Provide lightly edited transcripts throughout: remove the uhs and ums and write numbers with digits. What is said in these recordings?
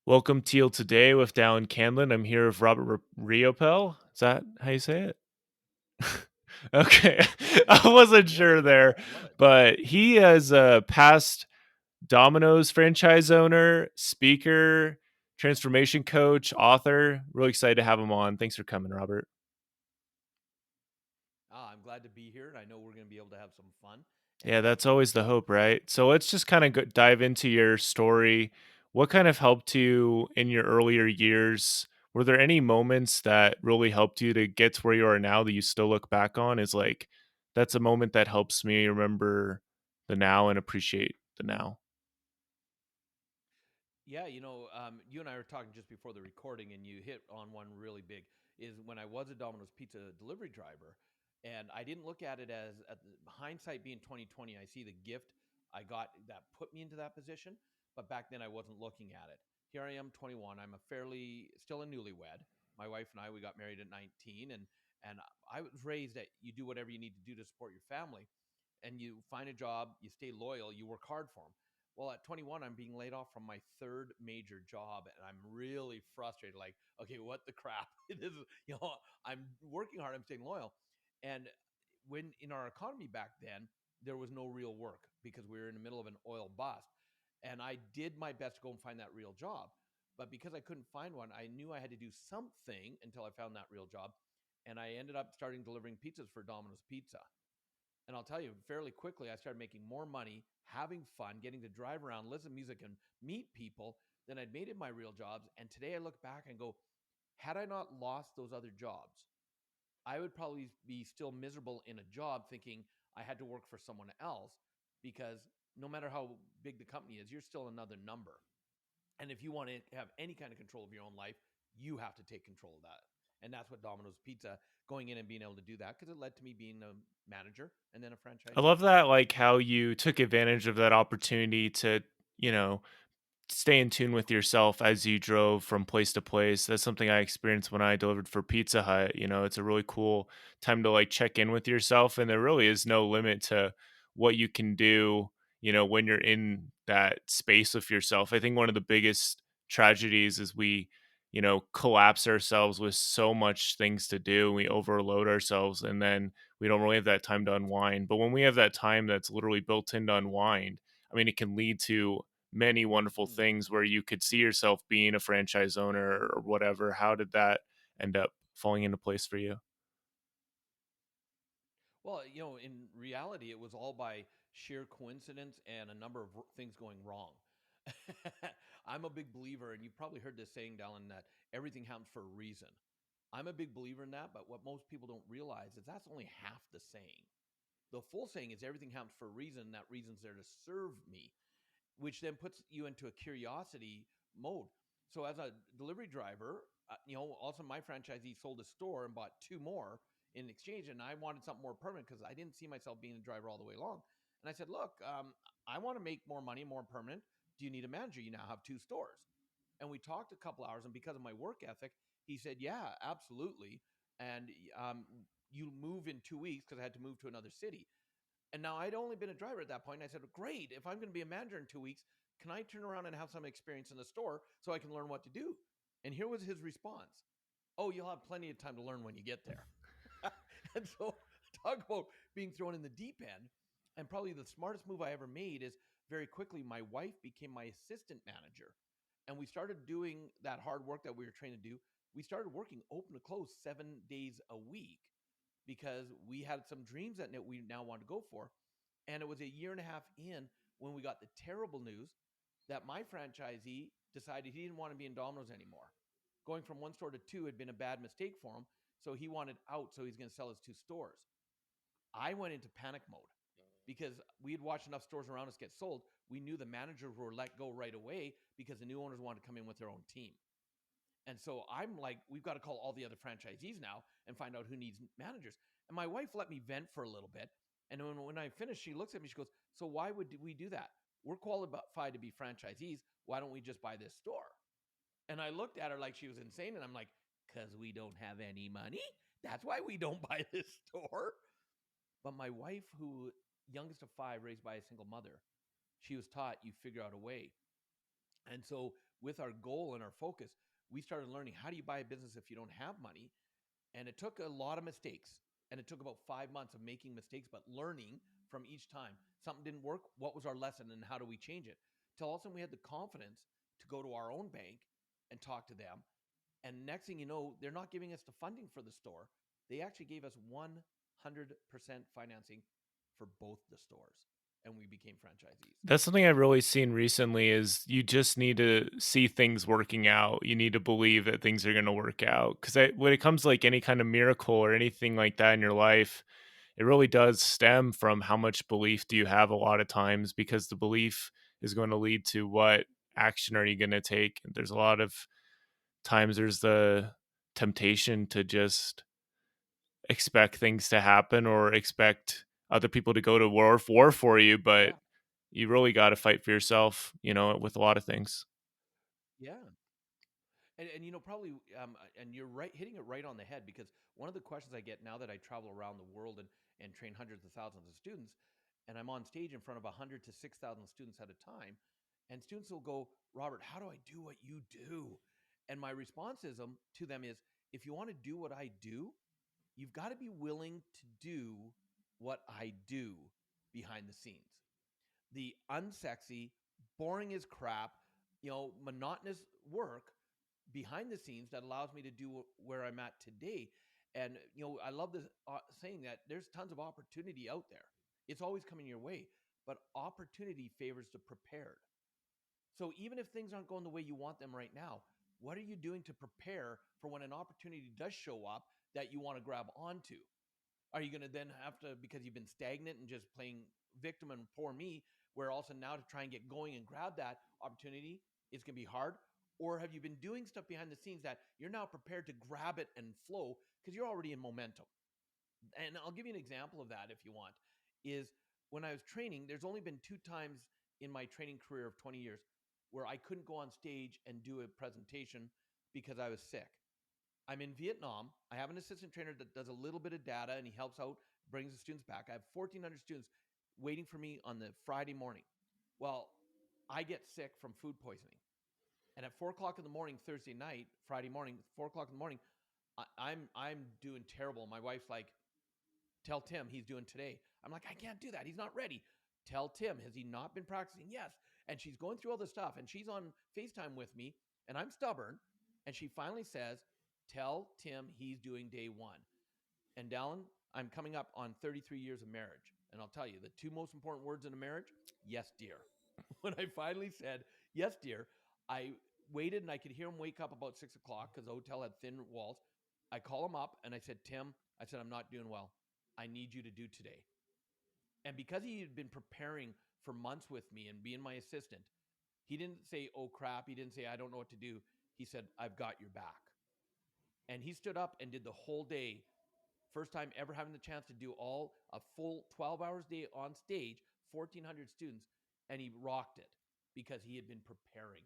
Welcome Teal today with Dallin Candland. I'm here with Robert Riopel. Is that how you say it? Okay. I wasn't Yep, sure you got it. there, I love it. but he is a past Domino's franchise owner, speaker, transformation coach, author. Really excited to have him on. Thanks for coming, Robert. I'm glad to be here, and I know we're going to be able to have some fun Yeah, and that's learn always the together. hope, right? So let's just kind of dive into your story. What kind of helped you in your earlier years? Were there any moments that really helped you to get to where you are now that you still look back on? Is like, that's a moment that helps me remember the now and appreciate the now. Yeah, you and I were talking just before the recording, and you hit on one really big. Is when I was a Domino's pizza delivery driver, and I didn't look at it as hindsight being 2020. I see the gift I got that put me into that position, but back then I wasn't looking at it. Here I am, 21. I'm a fairly still a newlywed. My wife and I we got married at 19, and I was raised that you do whatever you need to do to support your family, and you find a job, you stay loyal, you work hard for them. Well, at 21, I'm being laid off from my third major job, and I'm really frustrated. Like, okay, what the crap? This is, I'm working hard, I'm staying loyal, and when in our economy back then, there was no real work because we were in the middle of an oil bust, and I did my best to go and find that real job, but because I couldn't find one, I knew I had to do something until I found that real job, and I ended up starting delivering pizzas for Domino's Pizza. And I'll tell you, fairly quickly, I started making more money, having fun, getting to drive around, listen to music, and meet people than I'd made in my real jobs. And today I look back and go, had I not lost those other jobs, I would probably be still miserable in a job thinking I had to work for someone else because no matter how big the company is, you're still another number. And if you want to have any kind of control of your own life, you have to take control of that. And that's what Domino's Pizza going in and being able to do that because it led to me being a manager and then a I franchisee. love that, like how you took advantage of that opportunity to, you know, stay in tune with yourself as you drove from place to place. That's something I experienced when I delivered for Pizza Hut. It's a really cool time to like check in with yourself, and there really is no limit to what you can do, when you're in that space with yourself. I think one of the biggest tragedies is we, collapse ourselves with so much things to do. We overload ourselves and then we don't really have that time to unwind. But when we have that time that's literally built in to unwind, I mean, it can lead to many wonderful Hmm. things where you could see yourself being a franchise owner or whatever. How did that end up falling into place for you? Well, in reality, it was all by sheer coincidence and a number of things going wrong. I'm a big believer, and you've probably heard this saying, Dallin, that everything happens for a reason. I'm a big believer in that, but what most people don't realize is that's only half the saying. The full saying is everything happens for a reason. That reason's there to serve me, which then puts you into a curiosity mode. So as a delivery driver, also my franchisee sold a store and bought two more in exchange, and I wanted something more permanent because I didn't see myself being a driver all the way along. And I said, look, I want to make more money, more permanent. Do you need a manager? You now have two stores. And we talked a couple hours, and because of my work ethic, he said, yeah, absolutely. And you move in 2 weeks because I had to move to another city. And now I'd only been a driver at that point. And I said, great, if I'm going to be a manager in 2 weeks, can I turn around and have some experience in the store so I can learn what to do? And here was his response. Oh, you'll have plenty of time to learn when you get there. And so talk about being thrown in the deep end. And probably the smartest move I ever made is very quickly my wife became my assistant manager. And we started doing that hard work that we were trained to do. We started working open to close 7 days a week because we had some dreams that we now want to go for. And it was a year and a half in when we got the terrible news that my franchisee decided he didn't want to be in Domino's anymore. Going from one store to two had been a bad mistake for him. So he wanted out. So he's going to sell his two stores. I went into panic mode because we had watched enough stores around us get sold. We knew the managers were let go right away because the new owners wanted to come in with their own team. And so I'm like, we've got to call all the other franchisees now and find out who needs managers. And my wife let me vent for a little bit. And when I finished, she looks at me, she goes, so why would we do that? We're qualified to be franchisees. Why don't we just buy this store? And I looked at her like she was insane. And I'm like, because we don't have any money. That's why we don't buy this store. But my wife, who youngest of five, raised by a single mother, she was taught you figure out a way. And so with our goal and our focus, we started learning, how do you buy a business if you don't have money? And it took a lot of mistakes. And it took about 5 months of making mistakes, but learning from each time. Something didn't work. What was our lesson and how do we change it? Till all of a sudden we had the confidence to go to our own bank and talk to them. And next thing you know, they're not giving us the funding for the store. They actually gave us 100% financing for both the stores. And we became franchisees. That's something I've really seen recently is you just need to see things working out. You need to believe that things are going to work out. Because when it comes to like any kind of miracle or anything like that in your life, it really does stem from how much belief do you have a lot of times because the belief is going to lead to what action are you going to take. And there's a lot of times there's the temptation to just expect things to happen or expect other people to go to war for you, but Yeah. you really got to fight for yourself, with a lot of things. Yeah. And probably, and you're right, hitting it right on the head, because one of the questions I get now that I travel around the world and train hundreds of thousands of students, and I'm on stage in front of 100 to 6,000 students at a time, and students will go, Robert, how do I do what you do? And my response to them is, if you want to do what I do, you've got to be willing to do what I do behind the scenes. The unsexy, boring as crap, monotonous work behind the scenes that allows me to do where I'm at today. And I love this saying that there's tons of opportunity out there. It's always coming your way, but opportunity favors the prepared. So even if things aren't going the way you want them right now, what are you doing to prepare for when an opportunity does show up that you want to grab onto? Are you going to then have to, because you've been stagnant and just playing victim and poor me, where also now to try and get going and grab that opportunity, it's going to be hard? Or have you been doing stuff behind the scenes that you're now prepared to grab it and flow because you're already in momentum? And I'll give you an example of that if you want. Is when I was training, there's only been 2 times in my training career of 20 years where I couldn't go on stage and do a presentation because I was sick. I'm in Vietnam. I have an assistant trainer that does a little bit of data and he helps out, brings the students back. I have 1,400 students waiting for me on the Friday morning. Well, I get sick from food poisoning. And at 4 o'clock in the morning, Thursday night, Friday morning, 4 o'clock in the morning, I'm doing terrible. My wife's like, tell Tim he's doing today. I'm like, I can't do that. He's not ready. Tell Tim, has he not been practicing? Yes. And she's going through all this stuff and she's on FaceTime with me and I'm stubborn. And she finally says, tell Tim he's doing day one. And Dallin, I'm coming up on 33 years of marriage. And I'll tell you, the two most important words in a marriage, yes, dear. When I finally said, yes, dear, I waited and I could hear him wake up about 6 o'clock because the hotel had thin walls. I call him up and I said, Tim, I said, I'm not doing well. I need you to do today. And because he had been preparing for months with me and being my assistant, he didn't say, oh crap. He didn't say, I don't know what to do. He said, I've got your back. And he stood up and did the whole day. First time ever having the chance to do all a full 12 hours a day on stage, 1,400 students, and he rocked it because he had been preparing.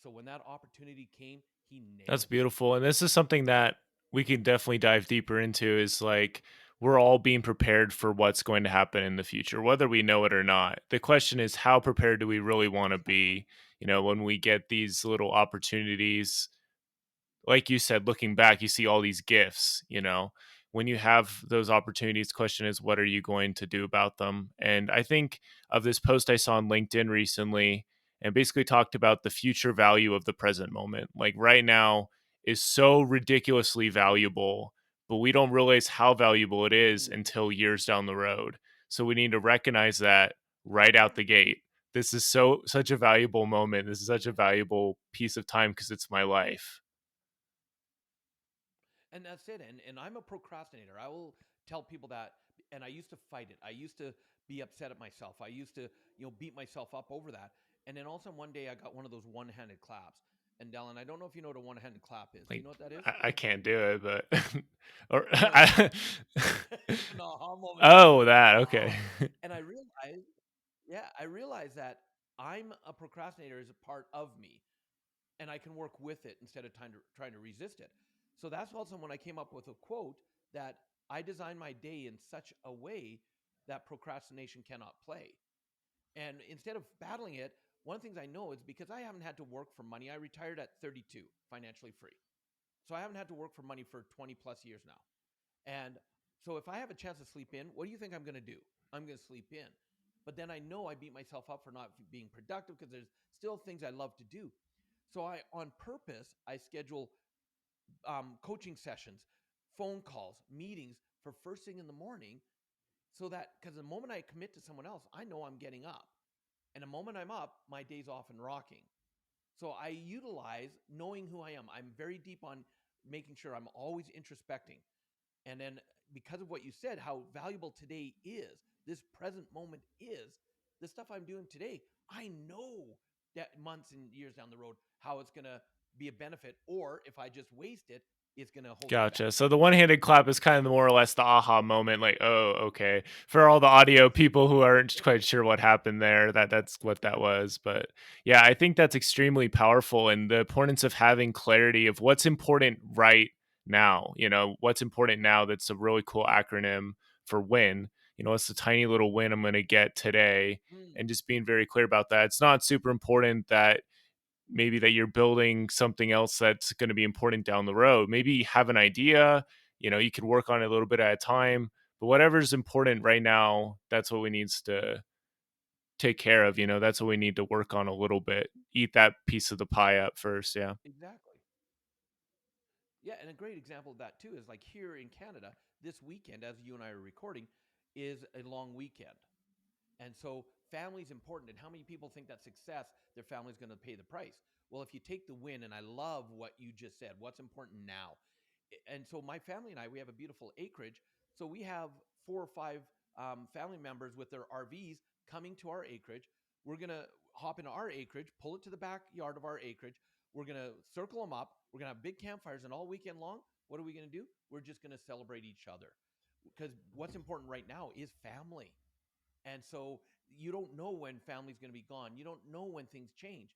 So when that opportunity came, he That's nailed it. beautiful. And this is something that we can definitely dive deeper into is like we're all being prepared for what's going to happen in the future, whether we know it or not. The question is, how prepared do we really want to be, when we get these little opportunities like you said, looking back, you see all these gifts, when you have those opportunities, the question is, what are you going to do about them? And I think of this post I saw on LinkedIn recently and basically talked about the future value of the present moment. Like right now is so ridiculously valuable, but we don't realize how valuable it is Mm. until years down the road. So we need to recognize that right Yeah. out the gate. This is such a valuable moment. This is such a valuable piece of time because it's my life. And that's it. And I'm a procrastinator. I will tell people that. And I used to fight it. I used to be upset at myself. I used to, beat myself up over that. And then all of a sudden one day I got one of those one-handed claps. And Dallin, I don't know if you know what a one-handed clap is. Do you Like know what that is? I can't do it, but or No, no. It's an aha moment for oh, me. that okay. Aha. And I realized that I'm a procrastinator is a part of me and I can work with it instead of trying to resist it. So that's also when I came up with a quote that I design my day in such a way that procrastination cannot play. And instead of battling it, one of the things I know is because I haven't had to work for money. I retired at 32, financially free. So I haven't had to work for money for 20 plus years now. And so if I have a chance to sleep in, what do you think I'm going to do? I'm going to sleep in. But then I know I beat myself up for not being productive because there's still things I love to do. So on purpose, I schedule coaching sessions, phone calls, meetings for first thing in the morning, so that because the moment I commit to someone else, I know I'm getting up. And the moment I'm up, my day's off and rocking. So I utilize knowing who I am. I'm very deep on making sure I'm always introspecting. And then because of what you said, how valuable today is, this present moment is, the stuff I'm doing today, I know that months and years down the road how it's going to be a benefit, or if I just waste it, it's going to hold me Gotcha. back. So the one-handed clap is kind of more or less the aha moment, like, oh, okay. For all the audio people who aren't quite sure what happened there, that's what that was. But yeah, I think that's extremely powerful, and the importance of having clarity of what's important right now. What's important now. That's a really cool acronym for win. What's the tiny little win I'm going to get today, Mm, and just being very clear about that. It's not super important that maybe that you're building something else that's going to be important down the road. Maybe you have an idea, you can work on it a little bit at a time, but whatever's important right now, that's what we needs to take care of. That's what we need to work on a little bit. Eat that piece of the pie up first. Yeah. exactly. Yeah, and a great example of that too is like here in Canada, this weekend, as you and I are recording, is a long weekend. And so family's important. And how many people think that success, their family's going to pay the price? Well, if you take the win, and I love what you just said, what's important now? And so my family and I, we have a beautiful acreage. So we have 4 or 5 family members with their RVs coming to our acreage. We're going to hop into our acreage, pull it to the backyard of our acreage. We're going to circle them up. We're going to have big campfires. And all weekend long, what are we going to do? We're just going to celebrate each other. Because what's important right now is family. And so you don't know when family's going to be gone. You don't know when things change.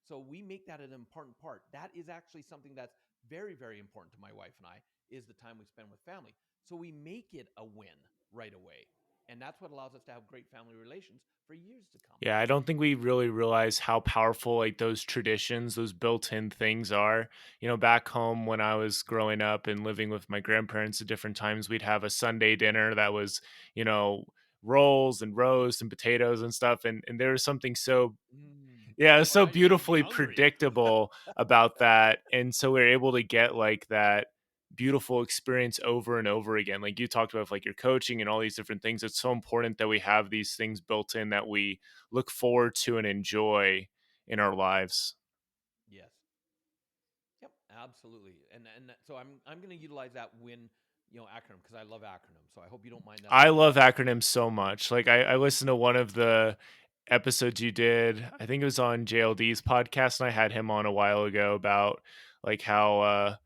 So we make that an important part. That is actually something that's very, very important to my wife and I is the time we spend with family. So we make it a win right away. And that's what allows us to have great family relations for years to come. Yeah, I don't think we really realize how powerful like those traditions, those built-in things are. Back home when I was growing up and living with my grandparents at different times, we'd have a Sunday dinner that was, you know, rolls and roast and potatoes and stuff. And there was something so yeah, it's Oh, so now you're making me beautifully hungry. predictable about that, and so we're able to get, like, that beautiful experience over and over again, like you talked about with, like, your coaching and all these different things. It's so important that we have these things built in that we look forward to and enjoy in our lives. Yes. Yep, absolutely. And so I'm going to utilize that win, acronym because I love acronyms. So I hope you don't mind that I I use love that. acronyms so much, like, I listened to one of the episodes you did, I think it was on JLD's podcast, and I had him on a while ago about, like, how,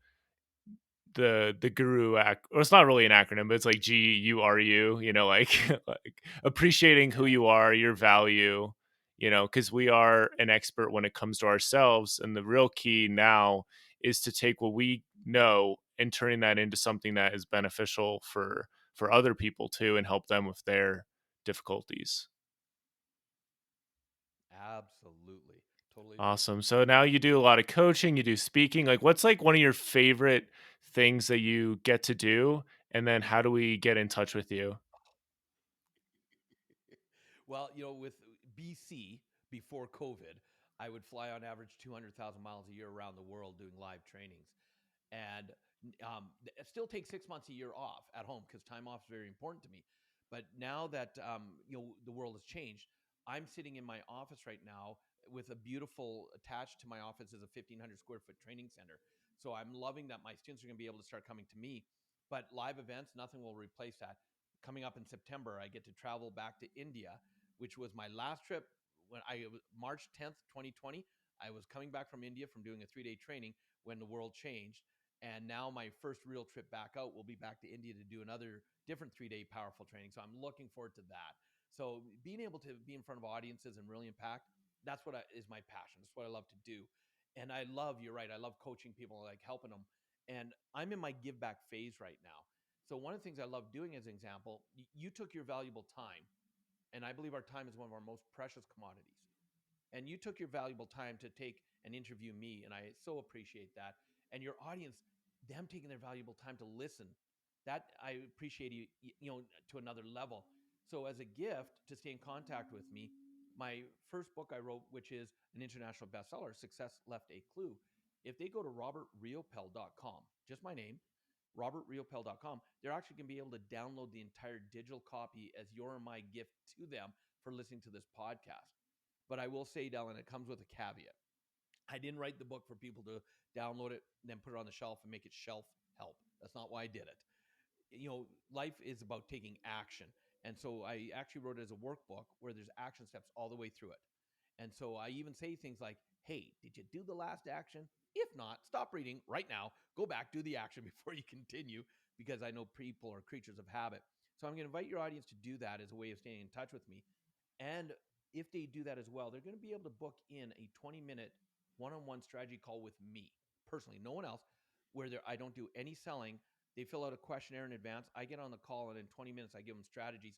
the guru or it's not really an acronym, but it's like GURU, like like appreciating who Yeah, you are, your value, because we are an expert when it comes to ourselves, and the real key now is to take what we know and turning that into something that is beneficial for other people too, and help them with their difficulties. absolutely. Totally agree. Awesome. So now you do a lot of coaching, you do speaking. Like, what's like one of your favorite things that you get to do? And then how do we get in touch with you? Well, with BC before COVID, I would fly on average 200,000 miles a year around the world doing live trainings. And it still takes 6 months a year off at home because time off is very important to me. But now that the world has changed, I'm sitting in my office right now with a beautiful attached to my office is a 1,500 square foot training center. So I'm loving that my students are going to be able to start coming to me. But live events, nothing will replace that. Coming up in September, I get to travel back to India, which was my last trip when I March 10th, 2020. I was coming back from India from doing a 3-day training when the world changed. And now my first real trip back out will be back to India to do another different 3-day powerful training. So I'm looking forward to that. So being able to be in front of audiences and really impact, that's what is my passion. That's what I love to do. And I love, you're right, I love coaching people, like helping them. And I'm in my give back phase right now. So one of the things I love doing as an example, you took your valuable time. And I believe our time is one of our most precious commodities. And you took your valuable time to take and interview me, and I so appreciate that. And your audience, them taking their valuable time to listen, that I appreciate to another level. So as a gift to stay in contact with me, my first book I wrote, which is an international bestseller, Success Left a Clue. If they go to robertriopel.com, just my name, robertriopel.com, they're actually going to be able to download the entire digital copy as your and my gift to them for listening to this podcast. But I will say, Dallin, it comes with a caveat. I didn't write the book for people to download it, then put it on the shelf and make it shelf help. That's not why I did it. Life is about taking action. And so I actually wrote it as a workbook where there's action steps all the way through it. And so I even say things like, hey, did you do the last action? If not, stop reading right now. Go back, do the action before you continue, because I know people are creatures of habit. So I'm going to invite your audience to do that as a way of staying in touch with me. And if they do that as well, they're going to be able to book in a 20-minute one-on-one strategy call with me personally, no one else, where I don't do any selling. They fill out a questionnaire in advance. I get on the call, and in 20 minutes, I give them strategies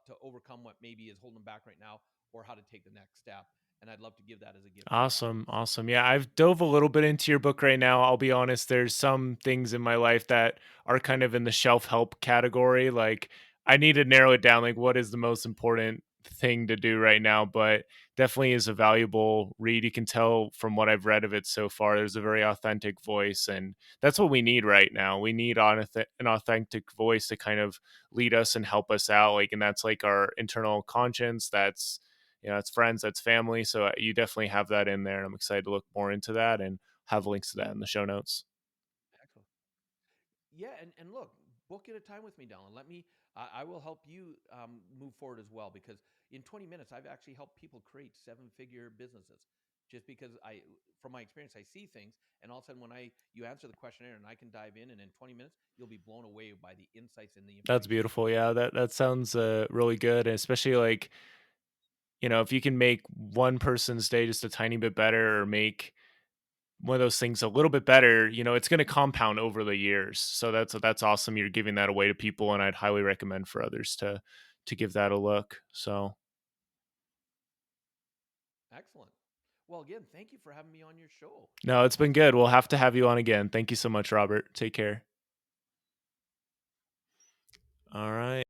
to overcome what maybe is holding them back right now, or how to take the next step. And I'd love to give that as a gift to your Awesome, audience. awesome. Yeah, I've dove a little bit into your book right now. I'll be honest, there's some things in my life that are kind of in the shelf help category. Like I need to narrow it down, like what is the most important thing to do right now, but definitely is a valuable read. You can tell from what I've read of it so far, there's a very authentic voice, and that's what we need right now. We need an authentic voice to kind of lead us and help us out. Like, and that's like our internal conscience. That's it's friends, that's family. So you definitely have that in there. And I'm excited to look more into that and have links to that in the show notes. Excellent. Yeah, and look, book at a time with me, Dallin. I will help you move forward as well, because in 20 minutes, I've actually helped people create seven-figure businesses. Just because from my experience, I see things, and all of a sudden, when you answer the questionnaire, and I can dive in, and in 20 minutes, you'll be blown away by the insights and the That's information that you beautiful. get. Yeah, that sounds really good. And especially like, if you can make one person's day just a tiny bit better or make one of those things a little bit better, it's going to compound over the years. So that's awesome. You're giving that away to people, and I'd highly recommend for others to give that a look. So Excellent. Well, again, thank you for having me on your show. no, it's been It's been good. We'll great. have to have you on again. Thank you so much, Robert. Take care. All right.